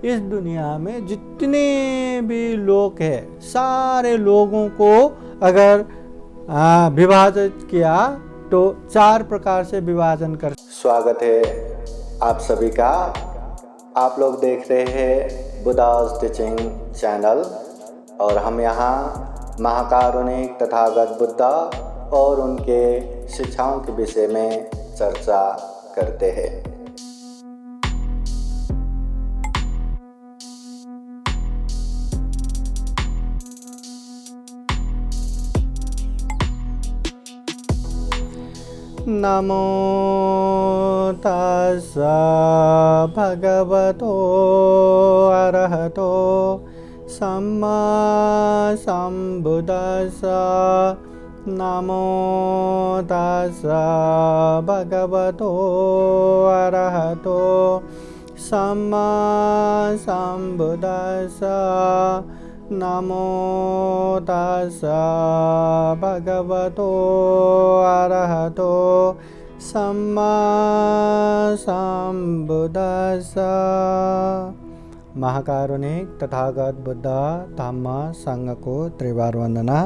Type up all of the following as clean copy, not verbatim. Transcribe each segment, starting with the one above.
इस दुनिया में जितने भी लोग हैं, सारे लोगों को अगर विभाजित किया तो 4 प्रकार से विभाजन कर। स्वागत है आप सभी का। आप लोग देख रहे हैं बुद्धास टीचिंग चैनल और हम यहाँ महाकारुणिक तथागत बुद्धा और उनके शिक्षाओं के विषय में चर्चा करते हैं। नमो तस्सा भगवतो अरहतो सम्मा सम्बुद्दस्सा। नमो तस्सा भगवतो अरहतो सम्मा सम्बुद्दस्सा। नमो तस्सा भगवतो अरहतो सम्मा सम्बुद्दस्सा। महाकारुणिक तथागत बुद्ध धम्म संघ को त्रिवार वंदना।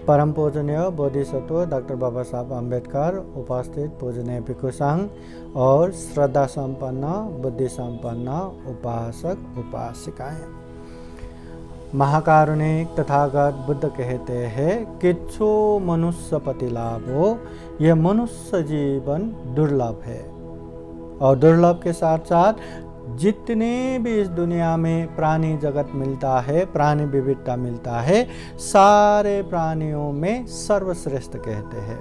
परम पूजनीय बोधिसत्व डॉक्टर बाबा साहब अम्बेडकर, उपस्थित पूजनीय भिक्षु संघ और श्रद्धा संपन्न बुद्धि संपन्न उपासक उपासिकाएं। महाकारुणिक तथागत बुद्ध कहते हैं किच्छु मनुष्य पति लाभो, यह मनुष्य जीवन दुर्लभ है। और दुर्लभ के साथ साथ जितने भी इस दुनिया में प्राणी जगत मिलता है, प्राणी विविधता मिलता है, सारे प्राणियों में सर्वश्रेष्ठ कहते हैं।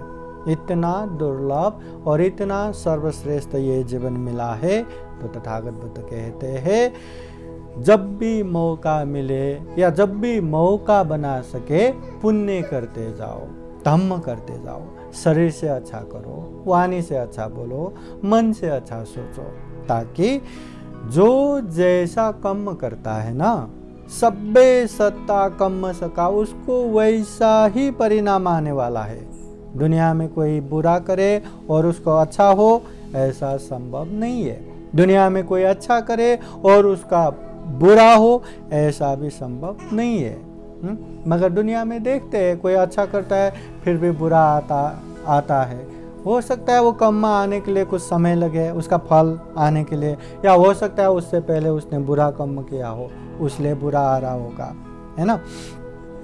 इतना दुर्लभ और इतना सर्वश्रेष्ठ ये जीवन मिला है तो तथागत बुद्ध कहते हैं जब भी मौका मिले या जब भी मौका बना सके पुण्य करते जाओ, धम्म करते जाओ। शरीर से अच्छा करो, वाणी से अच्छा बोलो, मन से अच्छा सोचो, ताकि जो जैसा कर्म करता है ना, सब्बे सत्ता कर्म सका, उसको वैसा ही परिणाम आने वाला है। दुनिया में कोई बुरा करे और उसको अच्छा हो, ऐसा संभव नहीं है। दुनिया में कोई अच्छा करे और उसका बुरा हो, ऐसा भी संभव नहीं है। मगर दुनिया में देखते हैं कोई अच्छा करता है फिर भी बुरा आता है। हो सकता है वो कर्म आने के लिए कुछ समय लगे, उसका फल आने के लिए, या हो सकता है उससे पहले उसने बुरा कर्म किया हो, उसलिए बुरा आ रहा होगा, है ना।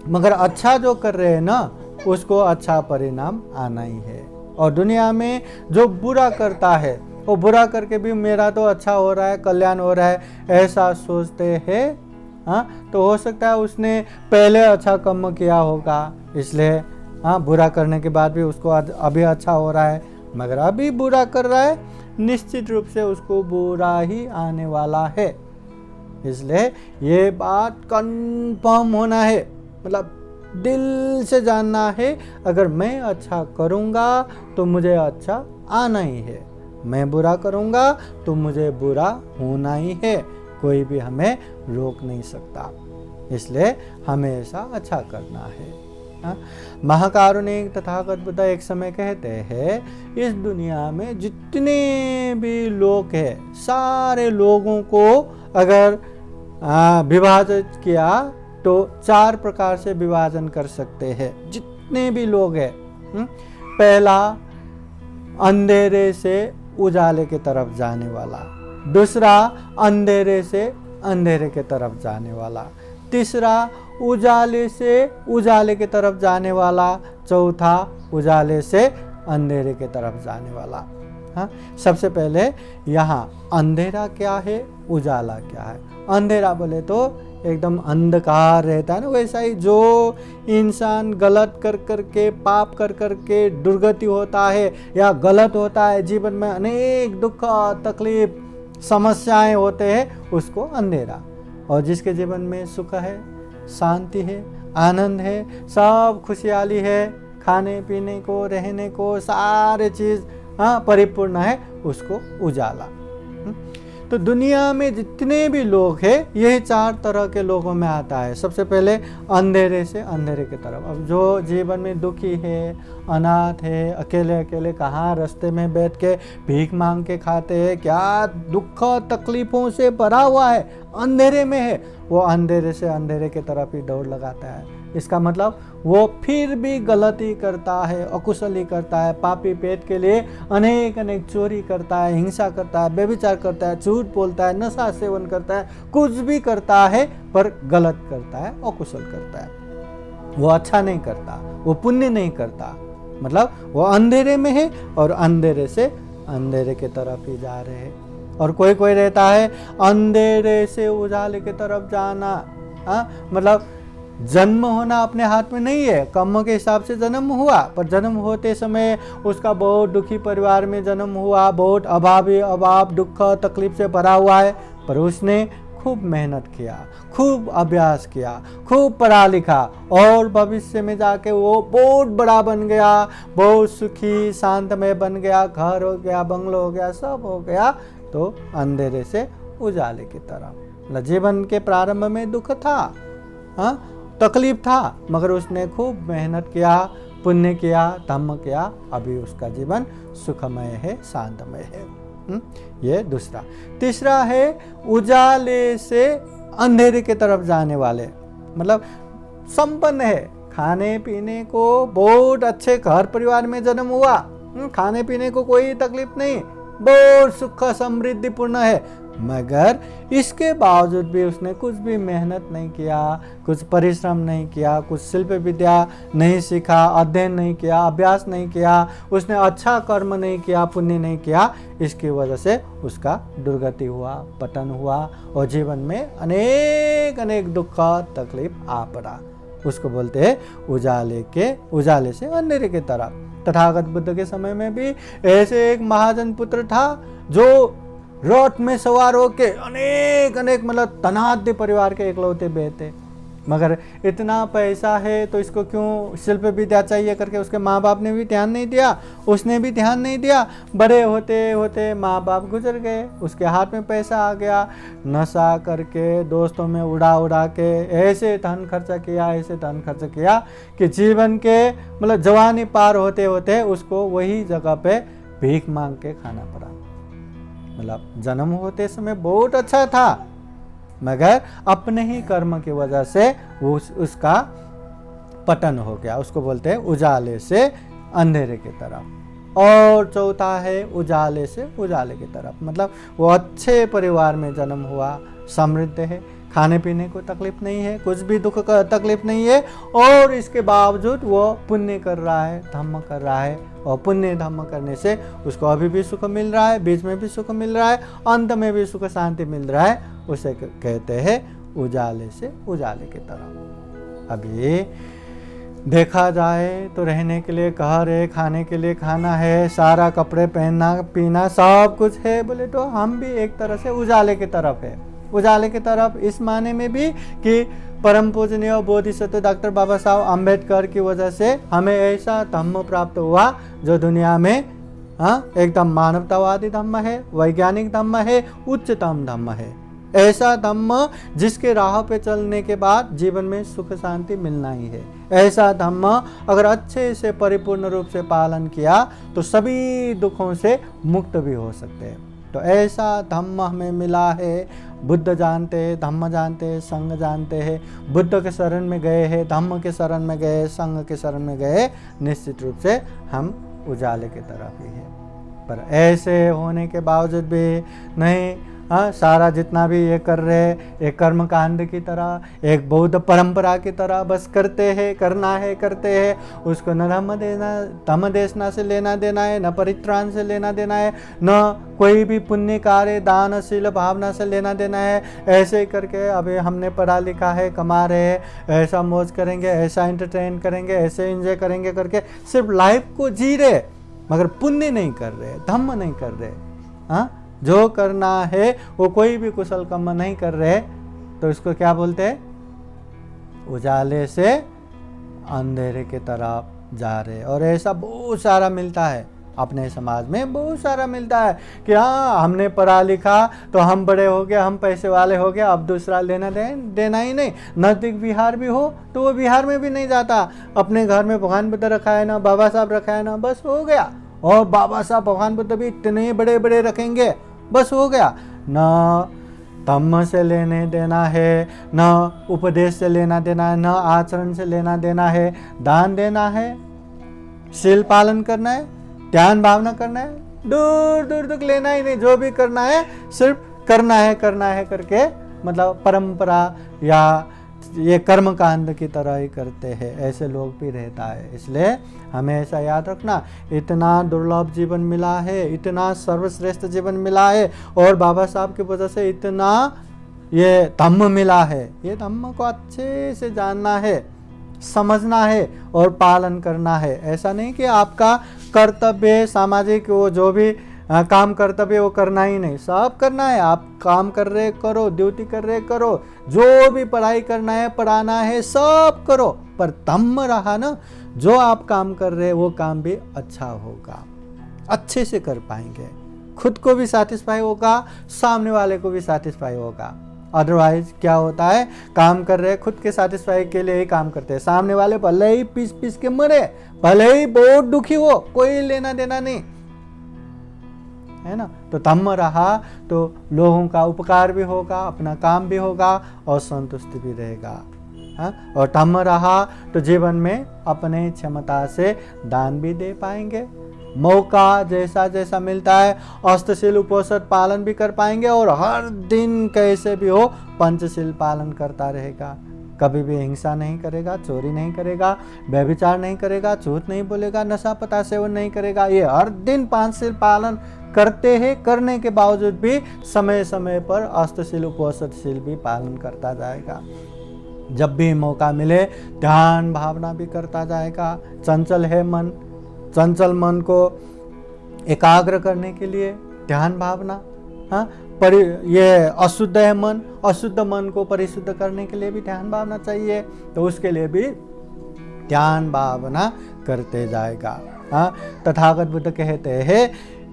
मगर अच्छा जो कर रहे हैं ना, उसको अच्छा परिणाम आना ही है। और दुनिया में जो बुरा करता है वो बुरा करके भी मेरा तो अच्छा हो रहा है, कल्याण हो रहा है, ऐसा सोचते हैं। हाँ, तो हो सकता है उसने पहले अच्छा कर्म किया होगा, इसलिए बुरा करने के बाद भी उसको अभी अच्छा हो रहा है। मगर अभी बुरा कर रहा है, निश्चित रूप से उसको बुरा ही आने वाला है। इसलिए ये बात कंफर्म होना है, मतलब दिल से जानना है, अगर मैं अच्छा करूँगा तो मुझे अच्छा आना ही है, मैं बुरा करूँगा तो मुझे बुरा होना ही है। कोई भी हमें रोक नहीं सकता, इसलिए हमेशा अच्छा करना है। महाकारुणिक तथागत बुद्ध एक समय कहते हैं इस दुनिया में जितने भी लोग हैं, सारे लोगों को अगर विभाजित किया तो 4 प्रकार से विभाजन कर सकते हैं। जितने भी लोग हैं, पहला अंधेरे से उजाले के तरफ जाने वाला, दूसरा अंधेरे से अंधेरे के तरफ जाने वाला, तीसरा उजाले से उजाले के तरफ जाने वाला, चौथा उजाले से अंधेरे के तरफ जाने वाला। हाँ, सबसे पहले यहाँ अंधेरा क्या है, उजाला क्या है। अंधेरा बोले तो एकदम अंधकार रहता है ना, वैसा ही जो इंसान गलत कर करके, पाप कर करके दुर्गति होता है या गलत होता है, जीवन में अनेक दुख तकलीफ समस्याएं होते हैं, उसको अंधेरा। और जिसके जीवन में सुख है, शांति है, आनंद है, सब खुशहाली है, खाने पीने को, रहने को, सारे चीज़ परिपूर्ण है, उसको उजाला। तो दुनिया में जितने भी लोग हैं यही 4 तरह के लोगों में आता है। सबसे पहले अंधेरे से अंधेरे की तरफ। अब जो जीवन में दुखी है, अनाथ है, अकेले अकेले कहाँ रास्ते में बैठ के भीख मांग के खाते हैं, क्या दुख तकलीफों से भरा हुआ है, अंधेरे में है, वो अंधेरे से अंधेरे की तरफ ही दौड़ लगाता है। इसका मतलब वो फिर भी गलती करता है, अकुशली करता है, पापी पेट के लिए अनेक अनेक चोरी करता है, हिंसा करता है, व्यभिचार करता है, झूठ बोलता है, नशा सेवन करता है, कुछ भी करता है पर गलत करता है, अकुशल करता है। वो अच्छा नहीं करता, वो पुण्य नहीं करता। मतलब वो अंधेरे में है और अंधेरे से अंधेरे की तरफ ही जा रहे हैं। और कोई कोई रहता है अंधेरे से उजाले की तरफ जाना। मतलब जन्म होना अपने हाथ में नहीं है, कर्म के हिसाब से जन्म हुआ, पर जन्म होते समय उसका बहुत दुखी परिवार में जन्म हुआ, बहुत अभाव दुख तकलीफ से भरा हुआ है, पर उसने खूब मेहनत किया, खूब अभ्यास किया, खूब पढ़ा लिखा और भविष्य में जाके वो बहुत बड़ा बन गया, बहुत सुखी शांतमय बन गया, घर हो गया, बंगलो हो गया, सब हो गया। तो अंधेरे से उजाले की तरफ। जीवन के प्रारंभ में दुख था, तकलीफ था, मगर उसने खूब मेहनत किया, पुण्य किया, धम्म किया, अभी उसका जीवन सुखमय है, शांतमय है। ये दूसरा। तीसरा है उजाले से अंधेरे की तरफ जाने वाले। मतलब संपन्न है, खाने पीने को बहुत अच्छे घर परिवार में जन्म हुआ, खाने पीने को कोई तकलीफ नहीं, बहुत सुख समृद्धिपूर्ण है, मगर इसके बावजूद भी उसने कुछ भी मेहनत नहीं किया, कुछ परिश्रम नहीं किया, कुछ शिल्प विद्या नहीं सीखा, अध्ययन नहीं किया, अभ्यास नहीं किया, उसने अच्छा कर्म नहीं किया, पुण्य नहीं किया। इसकी वजह से उसका दुर्गति हुआ, पतन हुआ और जीवन में अनेक अनेक दुख तकलीफ आ पड़ा। उसको बोलते हैं उजाले से अंधेरे की तरफ। तथागत बुद्ध के समय में भी ऐसे एक महाजन पुत्र था जो रथ में सवार होके अनेक मतलब धनाढ्य परिवार के इकलौते बेटे, मगर इतना पैसा है तो इसको क्यों शिल्प विद्या चाहिए करके उसके माँ बाप ने भी ध्यान नहीं दिया, उसने भी ध्यान नहीं दिया। बड़े होते होते माँ बाप गुजर गए, उसके हाथ में पैसा आ गया, नशा करके दोस्तों में उड़ा के ऐसे धन खर्चा किया कि जीवन के मतलब जवानी पार होते होते उसको वही जगह पे भीख मांग के खाना पड़ा। मतलब जन्म होते समय बहुत अच्छा था, मगर अपने ही कर्म की वजह से उसका पतन हो गया। उसको बोलते हैं उजाले से अंधेरे की तरफ। और चौथा है उजाले से उजाले की तरफ। मतलब वो अच्छे परिवार में जन्म हुआ, समृद्ध है, खाने पीने को तकलीफ नहीं है, कुछ भी दुख का तकलीफ नहीं है, और इसके बावजूद वो पुण्य कर रहा है, धम्म कर रहा है, और पुण्य धम्म करने से उसको अभी भी सुख मिल रहा है, बीच में भी सुख मिल रहा है, अंत में भी सुख शांति मिल रहा है। उसे कहते हैं उजाले से उजाले की तरफ। अभी देखा जाए तो रहने के लिए घर है, खाने के लिए खाना है, सारा कपड़े पहनना पीना सब कुछ है, बोले तो हम भी एक तरह से उजाले की तरफ है। उजाले की तरफ इस माने में भी कि परम पूजनीय बोधिसत्व डॉक्टर बाबा साहब अम्बेडकर की वजह से हमें ऐसा धम्म प्राप्त हुआ जो दुनिया में एकदम मानवतावादी धम्म है, वैज्ञानिक धम्म है, उच्चतम धम्म है। ऐसा धम्म जिसके राह पे चलने के बाद जीवन में सुख शांति मिलना ही है। ऐसा धम्म अगर अच्छे से परिपूर्ण रूप से पालन किया तो सभी दुखों से मुक्त भी हो सकते हैं। तो ऐसा धम्म हमें मिला है। बुद्ध जानते हैं, धम्म जानते हैं, संघ जानते हैं। बुद्ध के शरण में गए हैं, धम्म के शरण में गए, संघ के शरण में गए, निश्चित रूप से हम उजाले की तरफ ही हैं। पर ऐसे होने के बावजूद भी नहीं, सारा जितना भी ये कर रहे एक कर्म कांड की तरह, एक बौद्ध परंपरा की तरह बस करते हैं, करते हैं। उसको न धम्म देशना से लेना देना है, न परित्राण से लेना देना है, न कोई भी पुण्य कार्य दानशील भावना से लेना देना है। ऐसे ही करके अभी हमने पढ़ा लिखा है, कमा रहे हैं, ऐसा मौज करेंगे, ऐसा एंटरटेन करेंगे, ऐसे एंजॉय करेंगे करके सिर्फ लाइफ को जी रहे, मगर पुण्य नहीं कर रहे, धम्म नहीं कर रहे। जो करना है वो कोई भी कुशल कर्म नहीं कर रहे, तो इसको क्या बोलते हैं? उजाले से अंधेरे की तरफ जा रहे। और ऐसा बहुत सारा मिलता है, अपने समाज में बहुत सारा मिलता है कि हाँ हमने पढ़ा लिखा तो हम बड़े हो गए, हम पैसे वाले हो गए, अब दूसरा लेना देना ही नहीं। नज़दीक बिहार भी हो तो वो बिहार में भी नहीं जाता, अपने घर में भगवान बुद्ध रखा है ना, बाबा साहब रखा है ना, बस हो गया। और बाबा साहब भगवान बुद्ध भी इतने बड़े बड़े रखेंगे, बस हो गया। न धम्म से लेने देना है, न उपदेश से लेना देना है, न आचरण से लेना देना है। दान देना है, शील पालन करना है, ध्यान भावना करना है, दूर दूर तक लेना ही नहीं। जो भी करना है सिर्फ करना है करके, मतलब परंपरा या ये कर्म कांड की तरह ही करते हैं, ऐसे लोग भी रहता है। इसलिए हमें ऐसा याद रखना, इतना दुर्लभ जीवन मिला है, इतना सर्वश्रेष्ठ जीवन मिला है, और बाबा साहब की वजह से इतना ये धम्म मिला है। ये धम्म को अच्छे से जानना है, समझना है और पालन करना है। ऐसा नहीं कि आपका कर्तव्य सामाजिक वो जो भी काम कर्तव्य वो करना ही नहीं, सब करना है। आप काम कर रहे करो, ड्यूटी कर रहे करो, जो भी पढ़ाई करना है पढ़ाना है सब करो, पर धम्म रहा ना, जो आप काम कर रहे वो काम भी अच्छा होगा, अच्छे से कर पाएंगे, खुद को भी सैटिस्फाई होगा, सामने वाले को भी सैटिस्फाई होगा। अदरवाइज क्या होता है, काम कर रहे खुद के सैटिस्फाई के लिए ही काम करते हैं, सामने वाले भले ही पीस पीस के मरे, भले ही बहुत दुखी हो, कोई लेना देना नहीं है ना। तो धम्म रहा तो लोगों का उपकार भी होगा, अपना काम भी होगा और संतुष्टि भी रहेगा। और धम्म रहा तो जीवन में अपने क्षमता से दान भी दे पाएंगे, मौका जैसा जैसा मिलता है अष्टशील उपोषण पालन भी कर पाएंगे, और हर दिन कैसे भी हो पंचशील पालन करता रहेगा। कभी भी हिंसा नहीं करेगा, चोरी नहीं करेगा, व्यभिचार नहीं करेगा, झूठ नहीं बोलेगा, नशा पता सेवन नहीं करेगा। ये हर दिन पांचशील पालन करते हैं, करने के बावजूद भी समय समय पर अष्टशील उपोषणशील भी पालन करता जाएगा। जब भी मौका मिले ध्यान भावना भी करता जाएगा। चंचल है मन, चंचल मन को एकाग्र करने के लिए ध्यान भावना, पर ये अशुद्ध है मन, अशुद्ध मन को परिशुद्ध करने के लिए भी ध्यान भावना चाहिए, तो उसके लिए भी ध्यान भावना करते जाएगा। तथागत बुद्ध कहते हैं,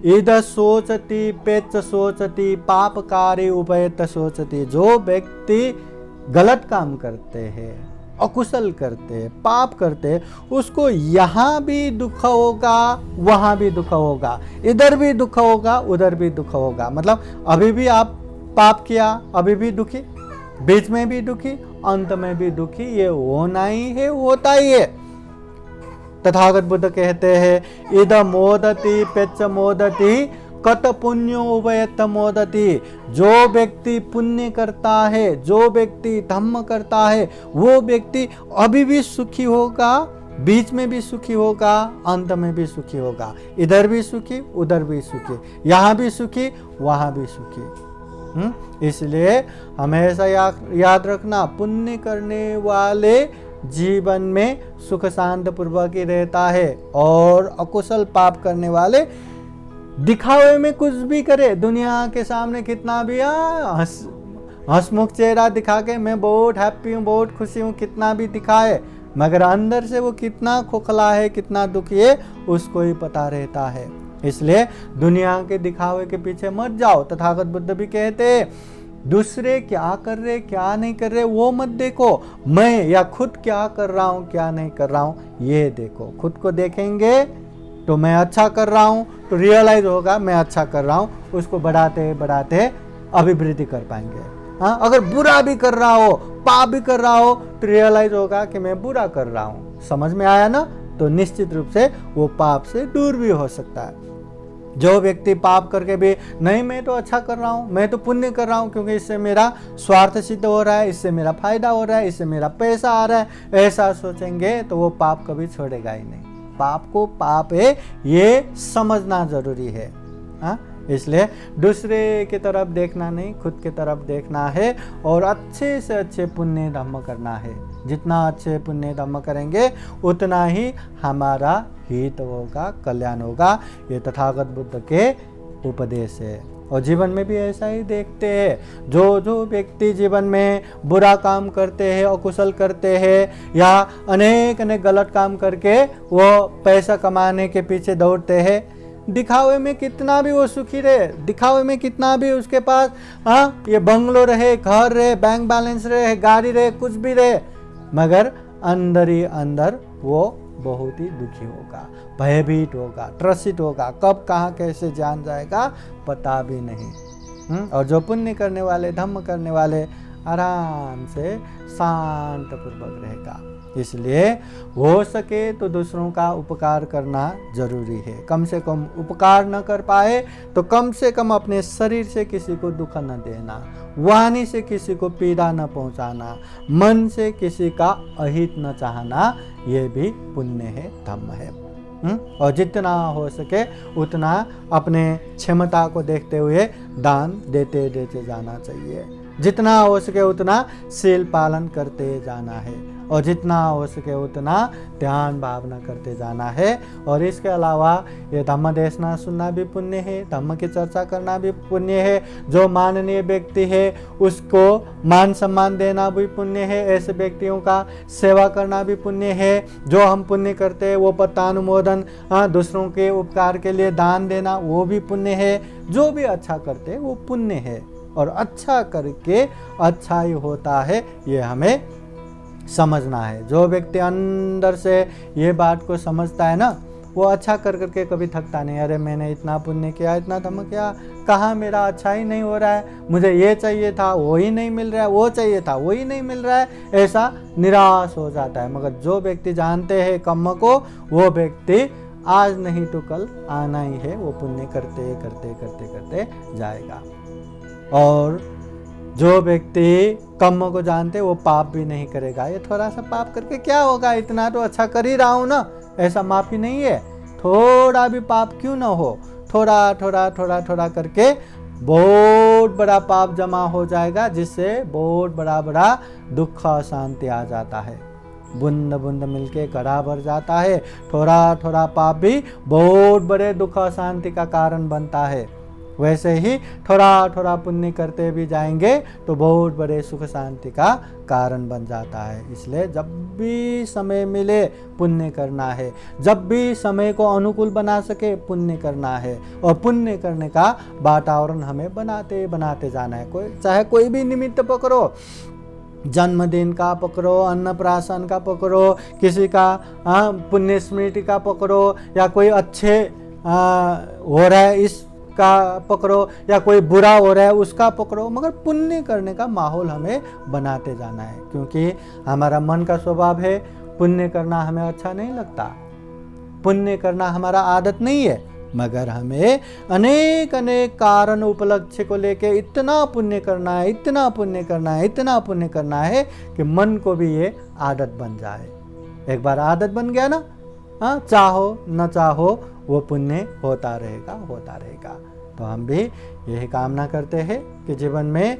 इद सोचती पेच सोचती पापकारी उभयत सोचती। जो व्यक्ति गलत काम करते हैं, अकुशल करते हैं, पाप करते हैं, उसको यहाँ भी दुख होगा, वहाँ भी दुख होगा, इधर भी दुख होगा, उधर भी दुख होगा। मतलब अभी भी आप पाप किया, अभी भी दुखी, बीच में भी दुखी, अंत में भी दुखी। ये होना ही है, होता ही है। तथागत बुद्ध कहते हैं, इद मोदति पेच मोदति कत पुण्यो उभयत मोदति। जो व्यक्ति पुण्य करता है, जो व्यक्ति धम्म करता है, वो व्यक्ति अभी भी सुखी होगा, बीच में भी सुखी होगा, अंत में भी सुखी होगा। इधर भी सुखी, उधर भी सुखी, यहाँ भी सुखी, वहाँ भी सुखी। इसलिए हमेशा याद रखना, पुण्य करने वाले जीवन में सुख शांत पूर्वक ही रहता है, और अकुशल पाप करने वाले दिखावे में कुछ भी करे, दुनिया के सामने कितना भी हंसमुख चेहरा दिखा के मैं बहुत हैप्पी हूँ, बहुत खुशी हूँ, कितना भी दिखाए, मगर अंदर से वो कितना खोखला है, कितना दुखी है, उसको ही पता रहता है। इसलिए दुनिया के दिखावे के पीछे मत जाओ। तथागत बुद्ध भी कहते हैं, दूसरे क्या कर रहे क्या नहीं कर रहे वो मत देखो, मैं या खुद क्या कर रहा हूँ क्या नहीं कर रहा हूँ ये देखो। खुद को देखेंगे तो मैं अच्छा कर रहा हूँ तो रियलाइज होगा मैं अच्छा कर रहा हूँ, उसको बढ़ाते बढ़ाते अभिवृद्धि कर पाएंगे। हाँ, अगर बुरा भी कर रहा हो, पाप भी कर रहा हो, तो रियलाइज होगा कि मैं बुरा कर रहा हूँ। समझ में आया ना? तो निश्चित रूप से वो पाप से दूर भी हो सकता है। जो व्यक्ति पाप करके भी नहीं मैं तो अच्छा कर रहा हूँ, मैं तो पुण्य कर रहा हूँ क्योंकि इससे मेरा स्वार्थ सिद्ध हो रहा है, इससे मेरा फायदा हो रहा है, इससे मेरा पैसा आ रहा है, ऐसा सोचेंगे तो वो पाप कभी छोड़ेगा ही नहीं। पाप को पाप है ये समझना जरूरी है। हाँ, इसलिए दूसरे की तरफ देखना नहीं, खुद की तरफ देखना है और अच्छे से अच्छे पुण्य धर्म करना है। जितना अच्छे पुण्य धर्म करेंगे उतना ही हमारा हित होगा, कल्याण होगा। ये तथागत बुद्ध के उपदेश है और जीवन में भी ऐसा ही देखते हैं। जो व्यक्ति जीवन में बुरा काम करते हैं, अकुशल करते हैं या अनेक गलत काम करके वो पैसा कमाने के पीछे दौड़ते हैं, दिखावे में कितना भी वो सुखी रहे, दिखावे में कितना भी उसके पास ये बंगलो रहे, घर रहे, बैंक बैलेंस रहे, गाड़ी रहे, कुछ भी रहे, मगर अंदर ही अंदर वो बहुत ही दुखी होगा, भयभीत होगा, त्रसित होगा, कब कहाँ कैसे जान जाएगा पता भी नहीं। और जो पुण्य करने वाले, धम्म करने वाले आराम से शांत पूर्वक रहेगा। इसलिए हो सके तो दूसरों का उपकार करना जरूरी है। कम से कम उपकार न कर पाए तो कम से कम अपने शरीर से किसी को दुख न देना, वाणी से किसी को पीड़ा न पहुंचाना, मन से किसी का अहित न चाहना, ये भी पुण्य है, धम्म है। और जितना हो सके उतना अपने क्षमता को देखते हुए दान देते देते जाना चाहिए। जितना हो सके उतना शील पालन करते जाना है, और जितना हो सके उतना ध्यान भावना करते जाना है। और इसके अलावा ये धम्म देशना सुनना भी पुण्य है, धम्म की चर्चा करना भी पुण्य है। जो माननीय व्यक्ति है उसको मान सम्मान देना भी पुण्य है, ऐसे व्यक्तियों का सेवा करना भी पुण्य है। जो हम पुण्य करते हैं वो पत्तानुमोदन, दूसरों के उपकार के लिए दान देना, वो भी पुण्य है। जो भी अच्छा करते हैं वो पुण्य है, और अच्छा करके अच्छा ही होता है, ये हमें समझना है। जो व्यक्ति अंदर से ये बात को समझता है ना, वो अच्छा कर करके कभी थकता नहीं। अरे मैंने इतना पुण्य किया, इतना धर्म किया, कहाँ मेरा अच्छा ही नहीं हो रहा है, मुझे ये चाहिए था वो ही नहीं मिल रहा है, वो चाहिए था वो ही नहीं मिल रहा है, ऐसा निराश हो जाता है। मगर जो व्यक्ति जानते हैं कर्म को, वो व्यक्ति आज नहीं तो कल आना ही है, वो पुण्य करते करते करते करते जाएगा। और जो व्यक्ति कर्म को जानते वो पाप भी नहीं करेगा। ये थोड़ा सा पाप करके क्या होगा, इतना तो अच्छा कर ही रहा हूँ ना, ऐसा माफी नहीं है। थोड़ा भी पाप क्यों ना हो, थोड़ा थोड़ा थोड़ा थोड़ा करके बहुत बड़ा पाप जमा हो जाएगा, जिससे बहुत बड़ा दुख अशांति आ जाता है। बूंद बूंद मिलके घड़ा भर जाता है। थोड़ा थोड़ा पाप भी बहुत बड़े दुख अशांति का कारण बनता है। वैसे ही थोड़ा थोड़ा पुण्य करते भी जाएंगे तो बहुत बड़े सुख शांति का कारण बन जाता है। इसलिए जब भी समय मिले पुण्य करना है, जब भी समय को अनुकूल बना सके पुण्य करना है, और पुण्य करने का वातावरण हमें बनाते बनाते जाना है। चाहे कोई भी निमित्त पकड़ो, जन्मदिन का पकड़ो, अन्नप्राशन का पकड़ो, किसी का पुण्य स्मृति का पकड़ो, या कोई अच्छे हो रहा है इस का पकड़ो, या कोई बुरा हो रहा है उसका पकड़ो, मगर पुण्य करने का माहौल हमें बनाते जाना है। क्योंकि हमारा मन का स्वभाव है, पुण्य करना हमें अच्छा नहीं लगता, पुण्य करना हमारा आदत नहीं है, मगर हमें अनेक अनेक कारण उपलक्ष्य को लेके इतना पुण्य करना है, इतना पुण्य करना है, इतना पुण्य करना है कि मन को भी ये आदत बन जाए। एक बार आदत बन गया ना, चाहो न चाहो वो पुण्य होता रहेगा होता रहेगा। तो हम भी यही कामना करते हैं कि जीवन में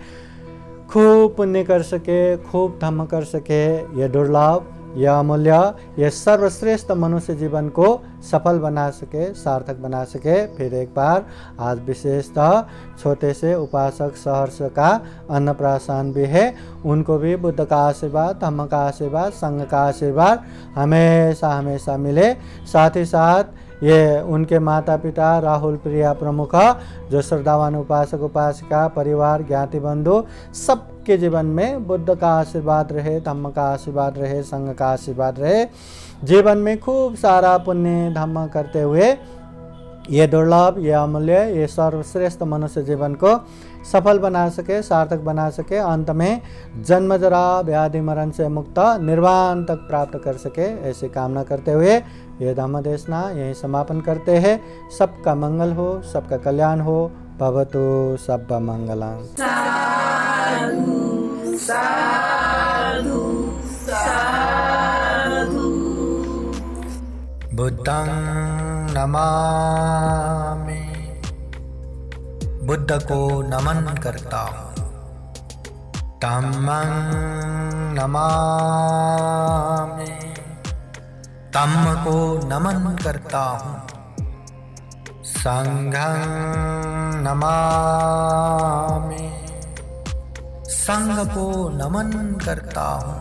खूब पुण्य कर सके, खूब धर्म कर सके। ये दुर्लभ, यह अमूल्य, यह सर्वश्रेष्ठ मनुष्य जीवन को सफल बना सके, सार्थक बना सके। फिर एक बार आज विशेषतः छोटे से उपासक सहर्ष का अन्नप्राशन भी है, उनको भी बुद्ध का आशीर्वाद, धम्म का आशीर्वाद, संघ का आशीर्वाद हमेशा हमेशा मिले। साथ ही साथ ये उनके माता पिता राहुल प्रिया प्रमुख, जो श्रद्धावान उपासक उपासिका, परिवार, ज्ञाति बंधु, सबके जीवन में बुद्ध का आशीर्वाद रहे, धम्म का आशीर्वाद रहे, संघ का आशीर्वाद रहे। जीवन में खूब सारा पुण्य धम्म करते हुए ये दुर्लभ, ये अमूल्य, ये सर्वश्रेष्ठ मनुष्य जीवन को सफल बना सके, सार्थक बना सके। अंत में जन्म जरा व्याधि मरण से मुक्त निर्वाण तक प्राप्त कर सके, ऐसी कामना करते हुए ये धम्म देशना यहीं समापन करते हैं। सबका मंगल हो, सबका कल्याण हो। भवतु सब्ब मंगलम्। साधु साधु साधु। बुद्धं नमामि, बुद्ध को नमन करता हूँ। धम्मं नमामि, धम्म को नमन करता हूँ। संघं नमामि, संघ को नमन करता हूँ।